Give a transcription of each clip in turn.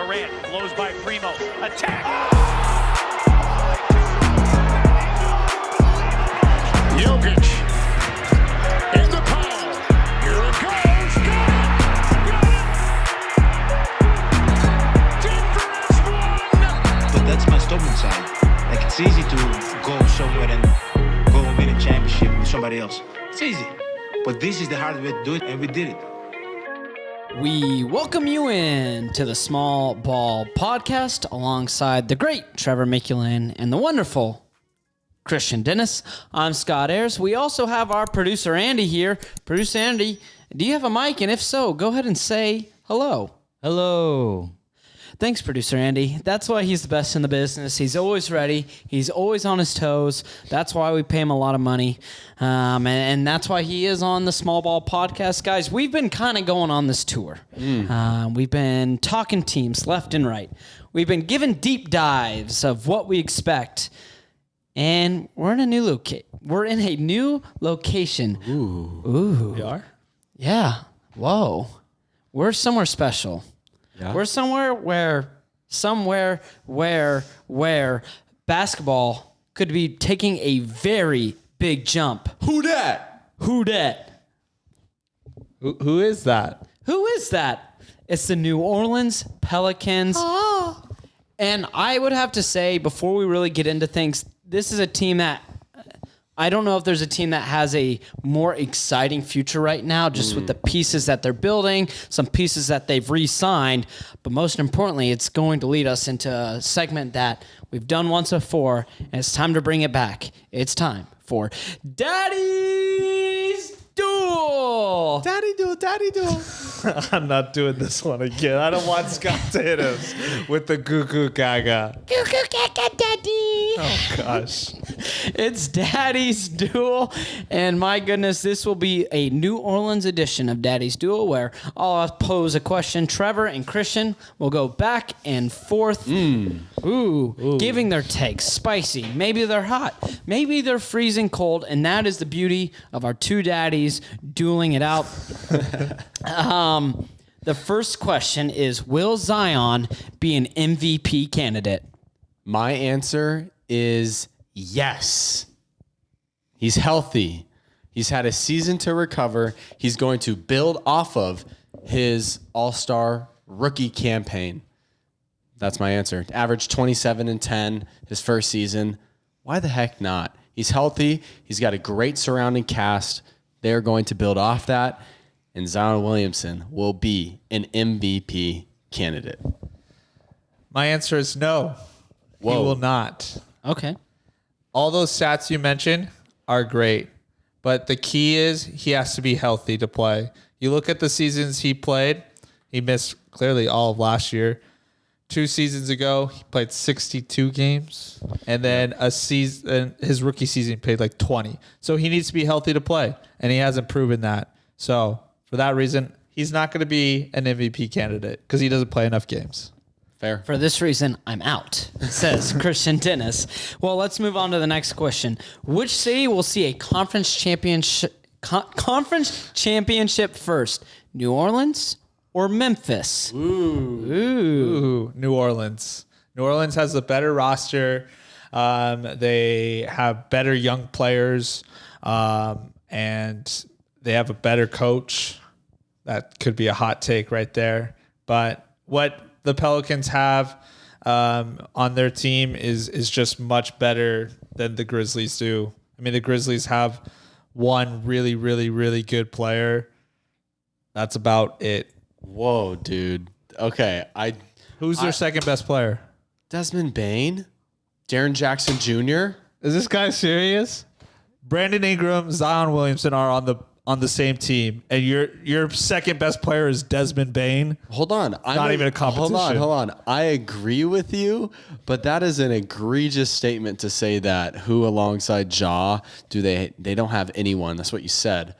Durant. Blows by Primo. Attack. Jokic in the power. Here it goes. Got it. Denver has won. But that's my stubborn side. Like, it's easy to go somewhere and go and win a championship with somebody else. It's easy. But this is the hard way to do it, and we did it. We welcome you in to the Small Ball Podcast alongside the great Trevor Mikulin and the wonderful Christian Dennis. I'm Scott Ayers. We also have our producer Andy here. Producer Andy, do you have a mic? And if so, go ahead and say hello. Hello. Thanks, producer Andy. That's why he's the best in the business. He's always ready. He's always on his toes. That's why we pay him a lot of money. And that's why he is on the Small Ball Podcast. Guys, we've been kind of going on this tour. We've been talking teams left and right. We've been giving deep dives of what we expect. And we're in a new location. Ooh. We are? Yeah. Whoa. We're somewhere special. Yeah. We're somewhere where basketball could be taking a very big jump. Who dat? Who dat? Who is that? Who is that? It's the New Orleans Pelicans. And I would have to say, before we really get into things, this is a team that I don't know if there's a team that has a more exciting future right now, just with the pieces that they're building, some pieces that they've re-signed. But most importantly, it's going to lead us into a segment that we've done once before, and it's time to bring it back. It's time for Daddy's Duel. Daddy Duel. I'm not doing this one again. I don't want Scott to hit us with the goo goo gaga. Goo goo gaga daddy. Oh, gosh. It's Daddy's Duel, and my goodness, this will be a New Orleans edition of Daddy's Duel, where I'll pose a question. Trevor and Christian will go back and forth, giving their takes. Spicy. Maybe they're hot. Maybe they're freezing cold, and that is the beauty of our two daddies dueling it out. The first question is, will Zion be an MVP candidate? My answer is yes. He's healthy. He's had a season to recover. He's going to build off of his all-star rookie campaign. That's my answer. Averaged 27 and 10 his first season. Why the heck not? He's healthy. He's got a great surrounding cast. They're going to build off that. And Zion Williamson will be an MVP candidate. My answer is no. Whoa. He will not. Okay. All those stats you mentioned are great, but the key is he has to be healthy to play. You look at the seasons he played, he missed clearly all of last year. 2 seasons ago, he played 62 games, and then his rookie season he played like 20. So he needs to be healthy to play, and he hasn't proven that. So for that reason, he's not going to be an MVP candidate because he doesn't play enough games. Fair. For this reason, I'm out, says Christian Dennis. Well, let's move on to the next question. Which city will see a conference championship first? New Orleans or Memphis? Ooh, New Orleans. New Orleans has a better roster. They have better young players, and they have a better coach. That could be a hot take right there. But what the Pelicans have on their team is just much better than the Grizzlies do. I mean, the Grizzlies have one really, really, really good player. That's about it. Whoa, dude. Okay, Who's their second best player? Desmond Bane? Jaren Jackson Jr.? Is this guy serious? Brandon Ingram, Zion Williamson are on the same team, and your second best player is Desmond Bane. Hold on. Not even a competition. Hold on. I agree with you, but that is an egregious statement to say that who alongside Ja they don't have anyone. That's what you said.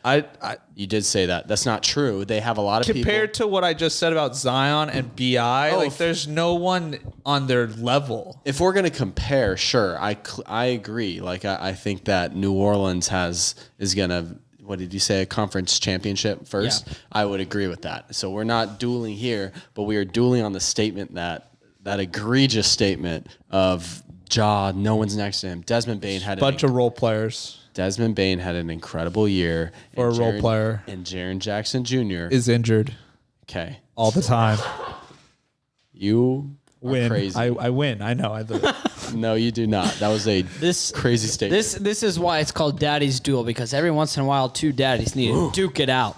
You did say that. That's not true. They have a lot of people. Compared to what I just said about Zion and BI, there's no one on their level. If we're going to compare, sure. I agree. I think that New Orleans is going to what did you say, a conference championship first, I would agree with that. So we're not dueling here, but we are dueling on the statement that egregious statement of Ja, no one's next to him. Desmond Bane had bunch of role players. Desmond Bane had an incredible year For a role player. And Jaren Jackson Jr. is injured. Okay. All the time. You win. Crazy. I win. I know. No, you do not. That was a crazy statement. This is why it's called Daddy's Duel, because every once in a while, two daddies need to duke it out.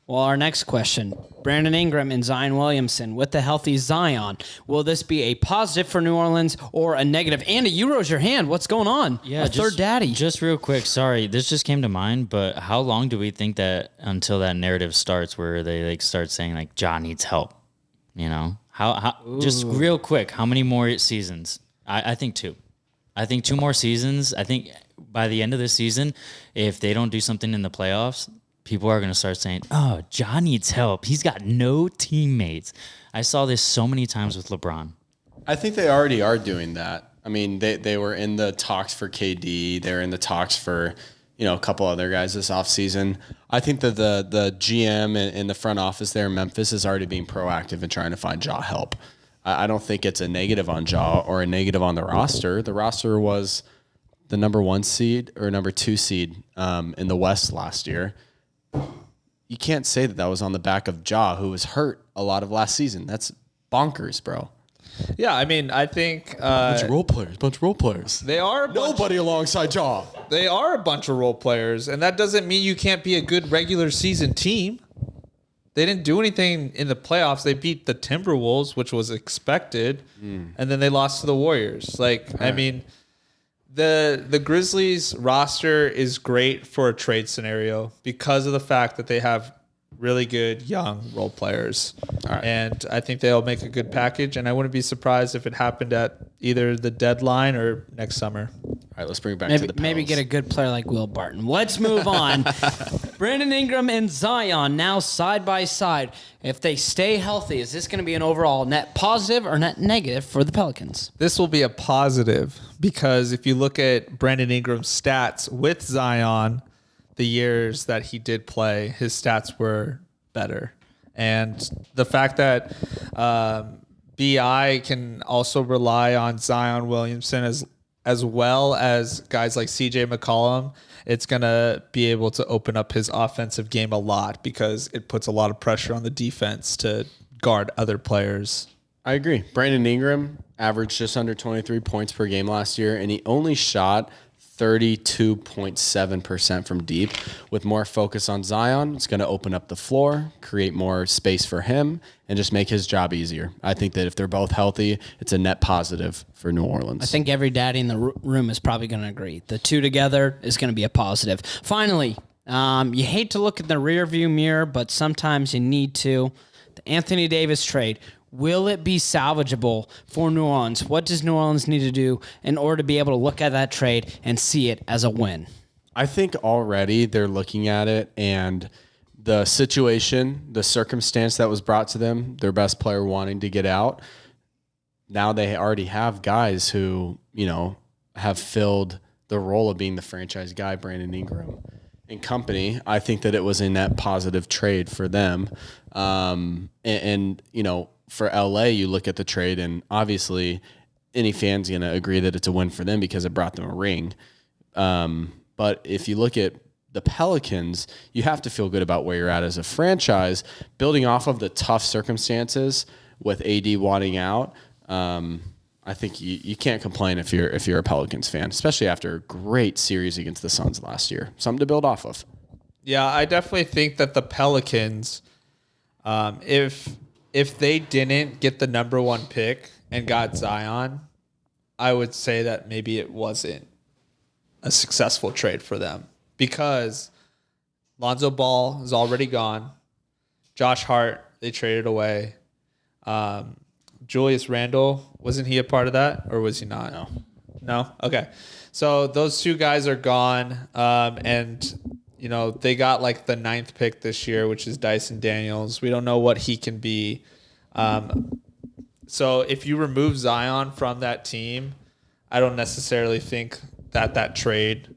Well, our next question, Brandon Ingram and Zion Williamson with the healthy Zion. Will this be a positive for New Orleans or a negative? Andy, you rose your hand. What's going on? Yeah, a third daddy. Just real quick, sorry, this just came to mind, but how long do we think that until that narrative starts where they like start saying like Ja needs help? You know? How just real quick, how many more seasons? I think 2. I think 2 more seasons. I think by the end of this season, if they don't do something in the playoffs, people are going to start saying, oh, Ja needs help. He's got no teammates. I saw this so many times with LeBron. I think they already are doing that. I mean, they were in the talks for KD. They're in the talks for, a couple other guys this offseason. I think that the GM in the front office there in Memphis is already being proactive in trying to find Ja help. I don't think it's a negative on Ja or a negative on the roster. The roster was the number 1 seed or number 2 seed in the West last year. You can't say that was on the back of Ja, who was hurt a lot of last season. That's bonkers, bro. Yeah, I mean, I think bunch of role players. They are nobody alongside Ja. They are a bunch of role players, and that doesn't mean you can't be a good regular season team. They didn't do anything in the playoffs. They beat the Timberwolves, which was expected, and then they lost to the Warriors. I mean, the Grizzlies roster is great for a trade scenario because of the fact that they have really good young role players. Right. And I think they'll make a good package, and I wouldn't be surprised if it happened at either the deadline or next summer. All right, let's bring it back to the Pels. Maybe get a good player like Will Barton. Let's move on. Brandon Ingram and Zion now side by side. If they stay healthy, is this going to be an overall net positive or net negative for the Pelicans? This will be a positive because if you look at Brandon Ingram's stats with Zion, the years that he did play, his stats were better. And the fact that BI can also rely on Zion Williamson as well as guys like CJ McCollum, it's going to be able to open up his offensive game a lot because it puts a lot of pressure on the defense to guard other players. I agree. Brandon Ingram averaged just under 23 points per game last year, and he only shot 32.7% from deep. With more focus on Zion, it's going to open up the floor, create more space for him, and just make his job easier. I think that if they're both healthy, it's a net positive for New Orleans. I think every daddy in the room is probably going to agree. The two together is going to be a positive. Finally, you hate to look in the rearview mirror, but sometimes you need to. The Anthony Davis trade. Will it be salvageable for New Orleans? What does New Orleans need to do in order to be able to look at that trade and see it as a win? I think already they're looking at it and the situation, the circumstance that was brought to them, their best player wanting to get out. Now they already have guys who, have filled the role of being the franchise guy, Brandon Ingram and company. I think that it was a net positive trade for them. For LA, you look at the trade, and obviously any fan's going to agree that it's a win for them because it brought them a ring. But if you look at the Pelicans, you have to feel good about where you're at as a franchise, building off of the tough circumstances with AD wanting out. I think you can't complain if you're a Pelicans fan, especially after a great series against the Suns last year. Something to build off of. Yeah, I definitely think that the Pelicans, if they didn't get the number 1 pick and got Zion, I would say that maybe it wasn't a successful trade for them because Lonzo Ball is already gone. Josh Hart, they traded away. Julius Randle, wasn't he a part of that or was he not? No? Okay. So those two guys are gone. They got like the 9th pick this year, which is Dyson Daniels. We don't know what he can be. So if you remove Zion from that team, I don't necessarily think that trade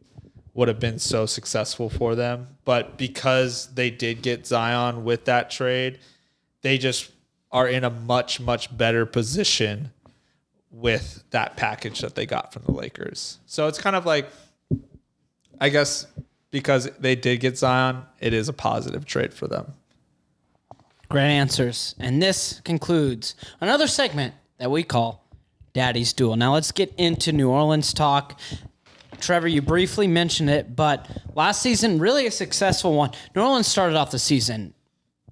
would have been so successful for them. But because they did get Zion with that trade, they just are in a much, much better position with that package that they got from the Lakers. So it's kind of like, I guess because they did get Zion, it is a positive trade for them. Great answers. And this concludes another segment that we call Daddy's Duel. Now let's get into New Orleans talk. Trevor, you briefly mentioned it, but last season, really a successful one. New Orleans started off the season.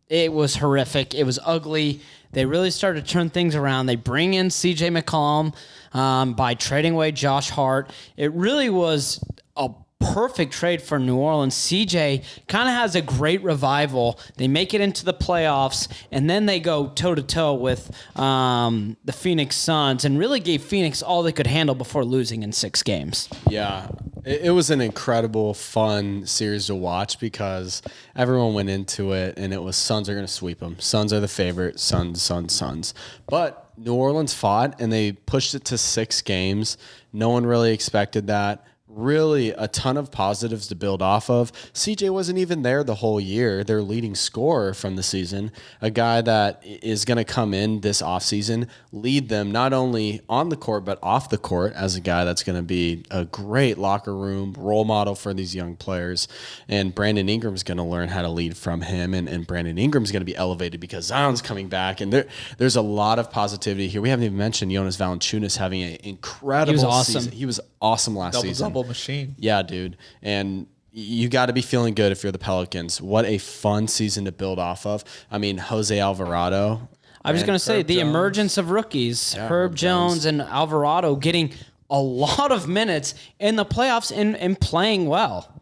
It was horrific. It was ugly. They really started to turn things around. They bring in C.J. McCollum by trading away Josh Hart. It really was a perfect trade for New Orleans. CJ kind of has a great revival. They make it into the playoffs, and then they go toe-to-toe with the Phoenix Suns and really gave Phoenix all they could handle before losing in 6 games. Yeah, it was an incredible, fun series to watch because everyone went into it, and it was Suns are going to sweep them. Suns are the favorite. Suns. But New Orleans fought, and they pushed it to 6 games. No one really expected that. Really a ton of positives to build off of. CJ wasn't even there the whole year. Their leading scorer from the season, a guy that is going to come in this offseason, lead them not only on the court but off the court as a guy that's going to be a great locker room role model for these young players. And Brandon Ingram's going to learn how to lead from him, and Brandon Ingram's going to be elevated because Zion's coming back. And there's a lot of positivity here. We haven't even mentioned Jonas Valanciunas having an incredible season. He was awesome last season. Double machine. Yeah, dude. And you got to be feeling good if you're the Pelicans. What a fun season to build off of. I mean, Jose Alvarado. I was going to say the emergence of rookies, Herb Jones and Alvarado getting a lot of minutes in the playoffs and playing well.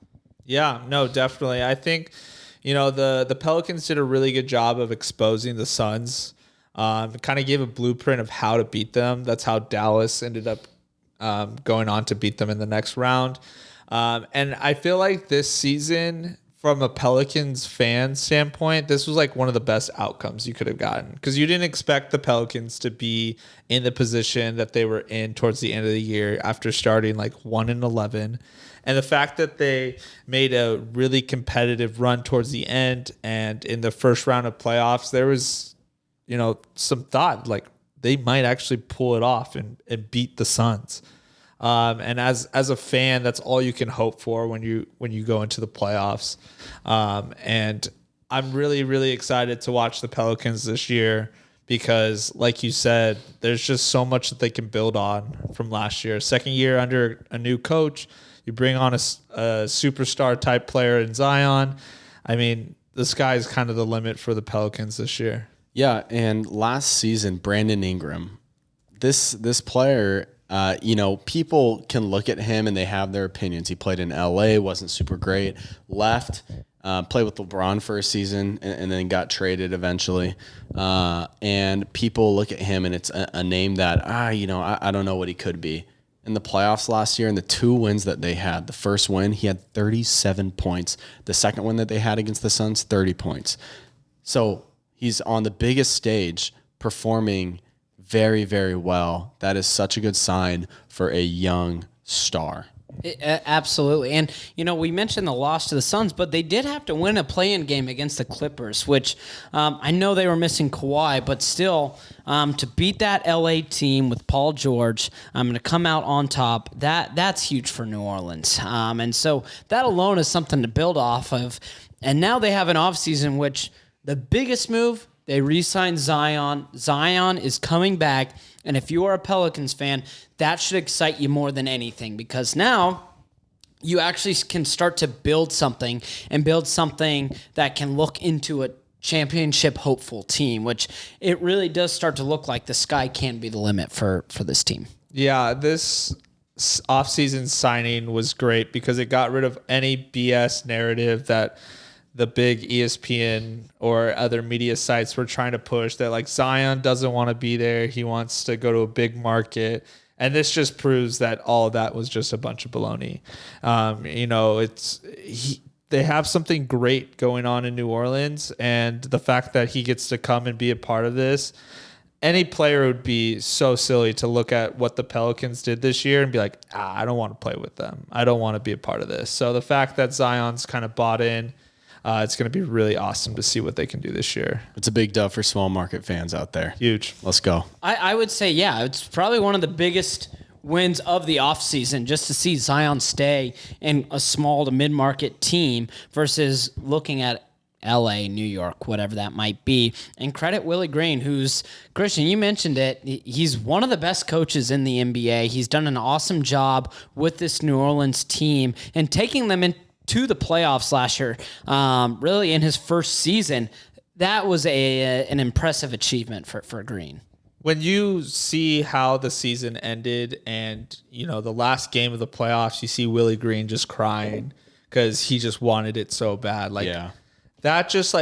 Yeah, no, definitely. I think, the Pelicans did a really good job of exposing the Suns. It kind of gave a blueprint of how to beat them. That's how Dallas ended up going on to beat them in the next round. And I feel like this season, from a Pelicans fan standpoint, this was like one of the best outcomes you could have gotten because you didn't expect the Pelicans to be in the position that they were in towards the end of the year after starting like 1-11. And the fact that they made a really competitive run towards the end and in the first round of playoffs, there was, some thought like, they might actually pull it off and beat the Suns. And as a fan, that's all you can hope for when you go into the playoffs. And I'm really, really excited to watch the Pelicans this year because, like you said, there's just so much that they can build on from last year. Second year under a new coach, you bring on a superstar type player in Zion. I mean, the sky is kind of the limit for the Pelicans this year. Yeah, and last season, Brandon Ingram, this player, people can look at him and they have their opinions. He played in LA, wasn't super great, left, played with LeBron for a season, and then got traded eventually. And people look at him and it's a name that, I don't know what he could be. In the playoffs last year, in the 2 wins that they had, the first win, he had 37 points. The second win that they had against the Suns, 30 points. So he's on the biggest stage performing very, very well. That is such a good sign for a young star. Absolutely. And, we mentioned the loss to the Suns, but they did have to win a play-in game against the Clippers, which I know they were missing Kawhi, but still, to beat that LA team with Paul George, I'm going to come out on top. That's huge for New Orleans. And so that alone is something to build off of. And now they have an offseason, which the biggest move, they re-signed Zion. Zion is coming back. And if you are a Pelicans fan, that should excite you more than anything because now you actually can start to build something that can look into a championship hopeful team, which it really does start to look like the sky can be the limit for this team. Yeah, this offseason signing was great because it got rid of any BS narrative that the big ESPN or other media sites were trying to push that like Zion doesn't want to be there. He wants to go to a big market. And this just proves that all of that was just a bunch of baloney. They have something great going on in New Orleans, and the fact that he gets to come and be a part of this, any player would be so silly to look at what the Pelicans did this year and be like, I don't want to play with them. I don't want to be a part of this. So the fact that Zion's kind of bought in, it's going to be really awesome to see what they can do this year. It's a big dub for small market fans out there. Huge. Let's go. I would say, yeah, it's probably one of the biggest wins of the offseason just to see Zion stay in a small to mid-market team versus looking at LA, New York, whatever that might be. And credit Willie Green, who's, Christian, you mentioned it. He's one of the best coaches in the NBA. He's done an awesome job with this New Orleans team and taking them into the playoffs last year, really in his first season. That was an impressive achievement for Green. When you see how the season ended and, the last game of the playoffs, you see Willie Green just crying because he just wanted it so bad. That just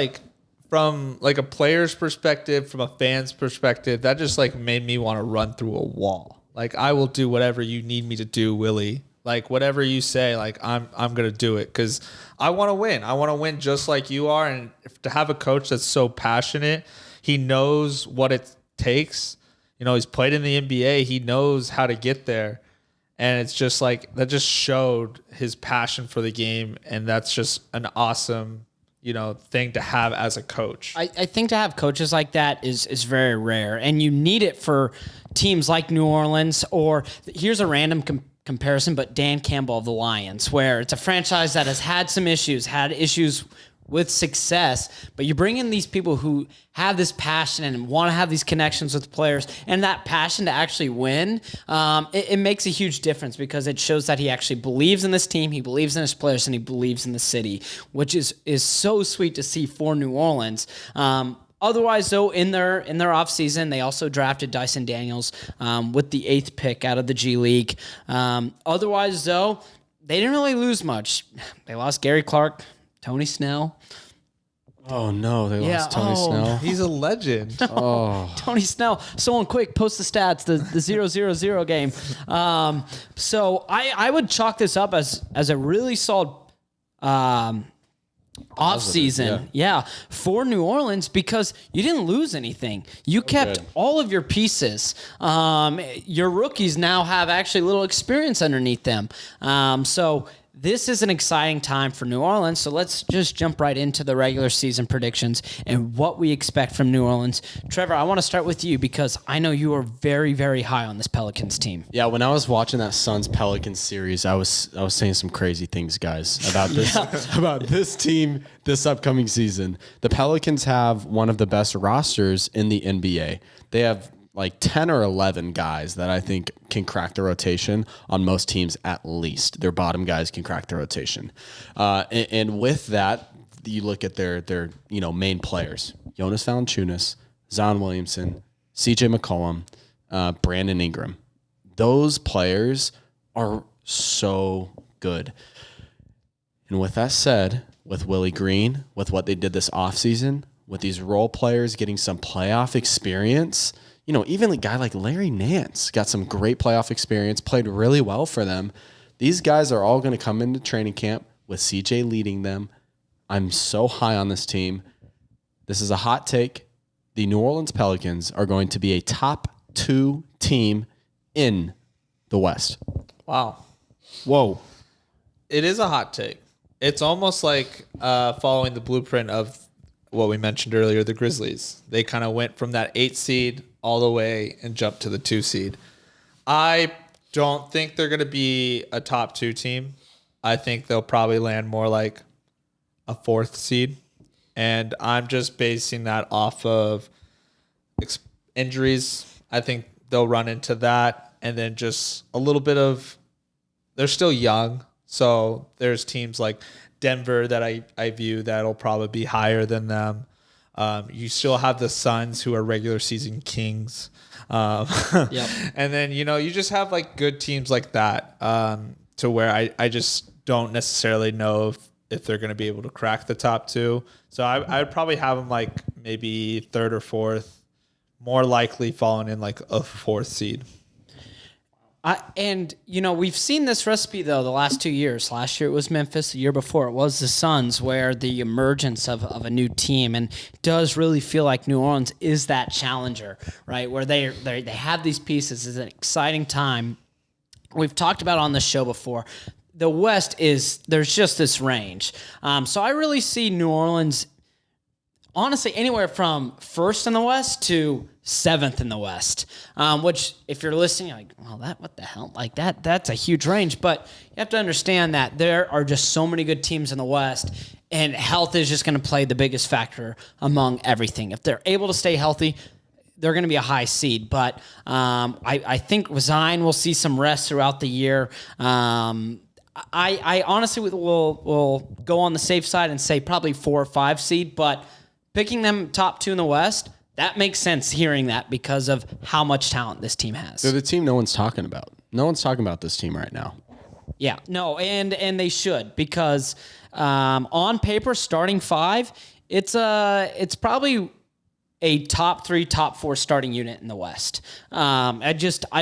from a player's perspective, from a fan's perspective, that just made me want to run through a wall. I will do whatever you need me to do, Willie. Whatever you say, I'm going to do it because I want to win. I want to win just like you are. And to have a coach that's so passionate, he knows what it takes. He's played in the NBA. He knows how to get there. And it's just that just showed his passion for the game. And that's just an awesome thing to have as a coach. I think to have coaches like that is very rare, and you need it for teams like New Orleans, or here's a random comparison, but Dan Campbell of the Lions, where it's a franchise that has had issues with success, but you bring in these people who have this passion and want to have these connections with players and that passion to actually win. It makes a huge difference because it shows that he actually believes in this team, he believes in his players, and he believes in the city, which is so sweet to see for New Orleans. Otherwise, though, in their offseason, they also drafted Dyson Daniels with the 8th pick out of the G League. Otherwise, though, they didn't really lose much. They lost Gary Clark, Tony Snell. Oh, no. They lost Tony Snell. He's a legend. Tony Snell. Someone quick, post the stats, the 0-0-0 game. So I would chalk this up as a really solid off-season, for New Orleans because you didn't lose anything. You kept all of your pieces. Your rookies now have actually a little experience underneath them. So this is an exciting time for New Orleans, so let's just jump right into the regular season predictions and what we expect from New Orleans. Trevor, I want to start with you because I know you are very, very high on this Pelicans team. Yeah, when I was watching that Suns-Pelicans series, I was saying some crazy things, guys, about this about this team this upcoming season. The Pelicans have one of the best rosters in the NBA. They have 10 or 11 guys that I think can crack the rotation on most teams at least. Their bottom guys can crack the rotation. And with that, you look at their main players. Jonas Valanciunas, Zion Williamson, CJ McCollum, Brandon Ingram. Those players are so good. And with that said, with Willie Green, with what they did this offseason, with these role players getting some playoff experience, even a guy like Larry Nance got some great playoff experience, played really well for them. These guys are all going to come into training camp with CJ leading them. I'm so high on this team. This is a hot take. The New Orleans Pelicans are going to be a top 2 team in the West. Wow. Whoa. It is a hot take. It's almost like following the blueprint of what we mentioned earlier, the Grizzlies. They kind of went from that 8 seed all the way and jumped to the 2 seed. I don't think they're going to be a top 2 team. I think they'll probably land more like a 4th seed. And I'm just basing that off of injuries. I think they'll run into that. And then just a little bit of, they're still young. So there's teams like Denver that I view that'll probably be higher than them. You still have the Suns who are regular season kings. Yep. And then, you just have good teams like that to where I just don't necessarily know if they're going to be able to crack the top 2. So I'd probably have them maybe 3rd or 4th, more likely falling in a 4th seed. We've seen this recipe, though, the last 2 years. Last year it was Memphis. The year before it was the Suns, where the emergence of a new team, and it does really feel like New Orleans is that challenger, right? Where they have these pieces. It's an exciting time. We've talked about on the show before. The West there's just this range. So I really see New Orleans, honestly, anywhere from first in the West to seventh in the West, which if you're listening, you're like, well, what the hell? Like that's a huge range. But you have to understand that there are just so many good teams in the West, and health is just going to play the biggest factor among everything. If they're able to stay healthy, they're going to be a high seed. But I think Zion will see some rest throughout the year. I honestly will go on the safe side and say probably 4 or 5 seed, but picking them top 2 in the West, that makes sense hearing that because of how much talent this team has. They're the team no one's talking about. No one's talking about this team right now. Yeah, no, and they should, because on paper, starting 5, it's probably a top 3, top 4 starting unit in the West. I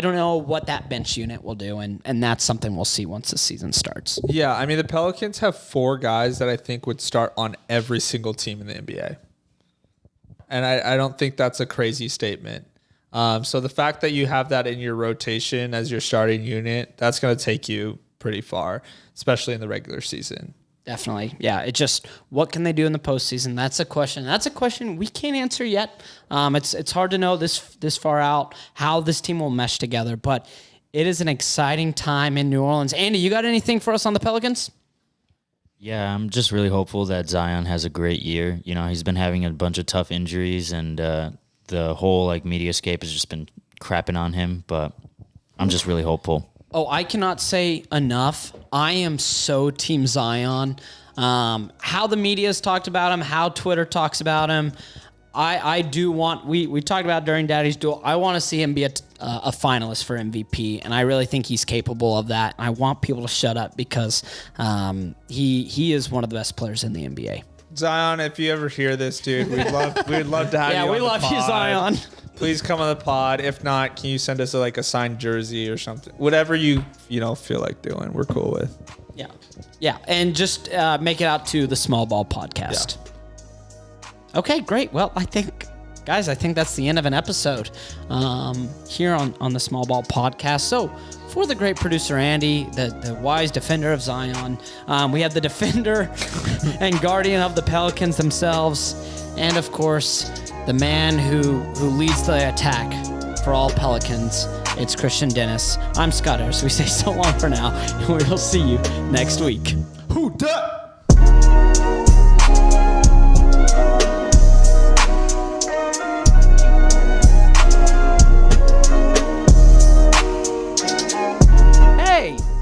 don't know what that bench unit will do, and that's something we'll see once the season starts. Yeah, I mean, the Pelicans have 4 guys that I think would start on every single team in the NBA. And I don't think that's a crazy statement. So the fact that you have that in your rotation as your starting unit, that's going to take you pretty far, especially in the regular season. Definitely. Yeah. It just, what can they do in the postseason? That's a question. That's a question we can't answer yet. It's hard to know this far out how this team will mesh together, but it is an exciting time in New Orleans. Andy, you got anything for us on the Pelicans? Yeah, I'm just really hopeful that Zion has a great year. You know, he's been having a bunch of tough injuries, and the whole mediascape has just been crapping on him, but I'm just really hopeful. Oh, I cannot say enough. I am so Team Zion. How the media's talked about him, how Twitter talks about him. I do want, we talked about during Daddy's Duel, I want to see him be a finalist for MVP, and I really think he's capable of that. I want people to shut up because he is one of the best players in the NBA. Zion, if you ever hear this, dude, we'd love to have you on the pod. Yeah, we love you, Zion. Please come on the pod. If not, can you send us a signed jersey or something? Whatever you feel like doing, we're cool with. Yeah, and just make it out to the Small Ball Podcast. Yeah. Okay, great. Well, I think that's the end of an episode here on the Small Ball Podcast. So for the great producer Andy, the wise defender of Zion, we have the defender and guardian of the Pelicans themselves, and of course, the man who leads the attack for all Pelicans. It's Christian Dennis. I'm Scott Ayers. We say so long for now, and we will see you next week. Who dat?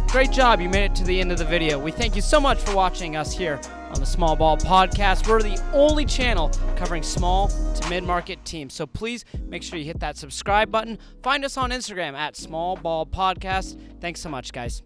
Great job. You made it to the end of the video. We thank you so much for watching us here on the Small Ball Podcast. We're the only channel covering small to mid-market teams. So please make sure you hit that subscribe button. Find us on Instagram at Small Ball Podcast. Thanks so much, guys.